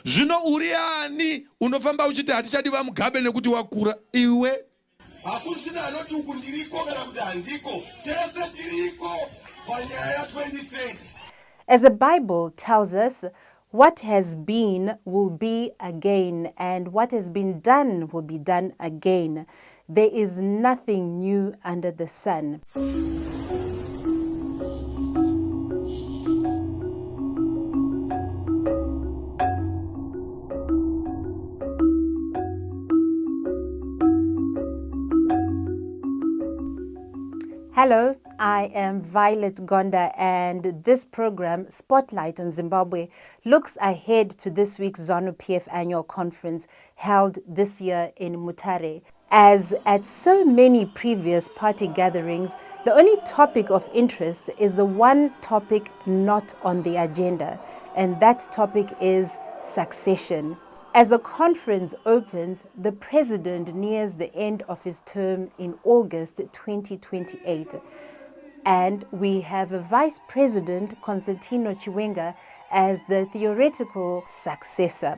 Zvino uriani unofamba uchiti hatichadiva Mugabe nekuti wakura iwe. Hakusina anoti uku ndiriko kana kuti handiko. Tese tiriko panyaya 2030. As the Bible tells us, what has been will be again, and what has been done will be done again. There is nothing new under the sun. Hello, I am Violet Gonda, and this program, Spotlight on Zimbabwe, looks ahead to this week's Zanu PF annual conference held this year in Mutare. As at so many previous party gatherings, the only topic of interest is the one topic not on the agenda, and that topic is succession. As the conference opens, the president nears the end of his term in August 2028. And we have a vice president, Constantino Chiwenga, as the theoretical successor.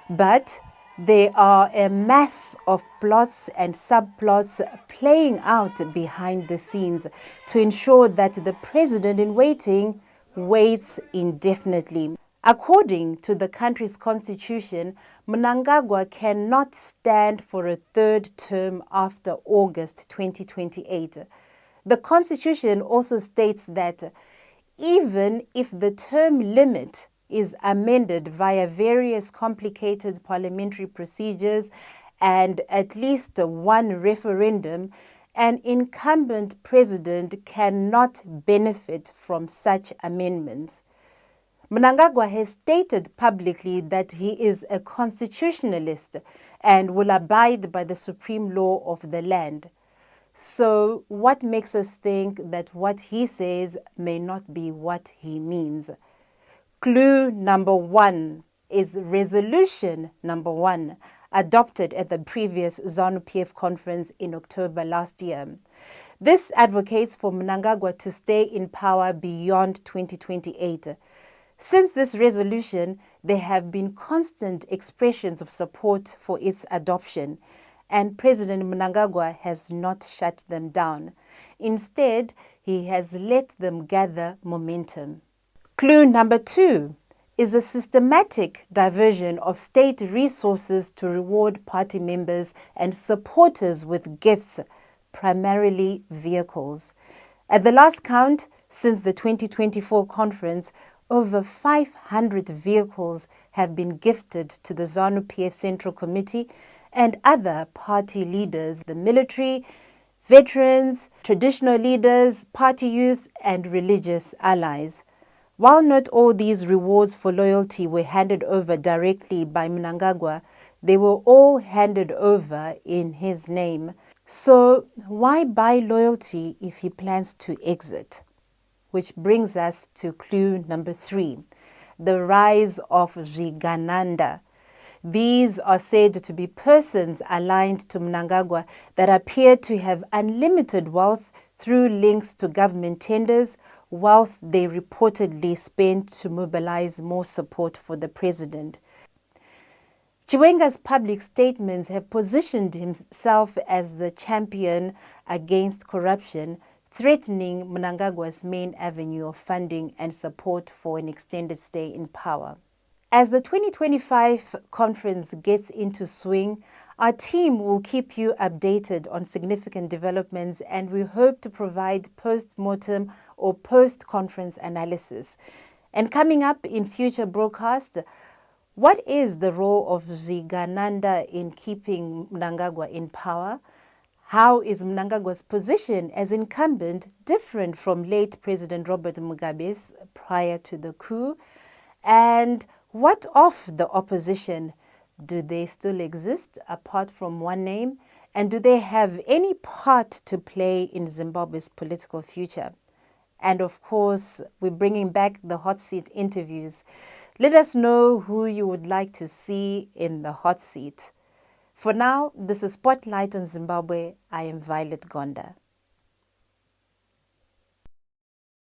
But there are a mass of plots and subplots playing out behind the scenes to ensure that the president in waiting waits indefinitely. According to the country's constitution, Mnangagwa cannot stand for a third term after August 2028. The constitution also states that even if the term limit is amended via various complicated parliamentary procedures and at least one referendum, an incumbent president cannot benefit from such amendments. Mnangagwa has stated publicly that he is a constitutionalist and will abide by the supreme law of the land. So what makes us think that what he says may not be what he means? Clue number one is resolution number 1, adopted at the previous Zanu PF conference in October last year. This advocates for Mnangagwa to stay in power beyond 2028. Since this resolution, there have been constant expressions of support for its adoption, and President Mnangagwa has not shut them down. Instead, he has let them gather momentum. Clue number 2 is a systematic diversion of state resources to reward party members and supporters with gifts, primarily vehicles. At the last count, since the 2024 conference, over 500 vehicles have been gifted to the Zanu PF Central Committee and other party leaders, the military, veterans, traditional leaders, party youth, and religious allies. While not all these rewards for loyalty were handed over directly by Mnangagwa, they were all handed over in his name. So why buy loyalty if he plans to exit? Which brings us to clue number 3, the rise of Zvigananda. These are said to be persons aligned to Mnangagwa that appear to have unlimited wealth through links to government tenders, wealth they reportedly spent to mobilize more support for the president. Chiwenga's public statements have positioned himself as the champion against corruption, threatening Mnangagwa's main avenue of funding and support for an extended stay in power. As the 2025 conference gets into swing, our team will keep you updated on significant developments, and we hope to provide post-mortem or post-conference analysis. And coming up in future broadcasts, what is the role of Zvigananda in keeping Mnangagwa in power? How is Mnangagwa's position as incumbent different from late President Robert Mugabe's prior to the coup? And what of the opposition? Do they still exist apart from one name? And do they have any part to play in Zimbabwe's political future? And of course, we're bringing back the hot seat interviews. Let us know who you would like to see in the hot seat. For now, this is Spotlight on Zimbabwe. I am Violet Gonda.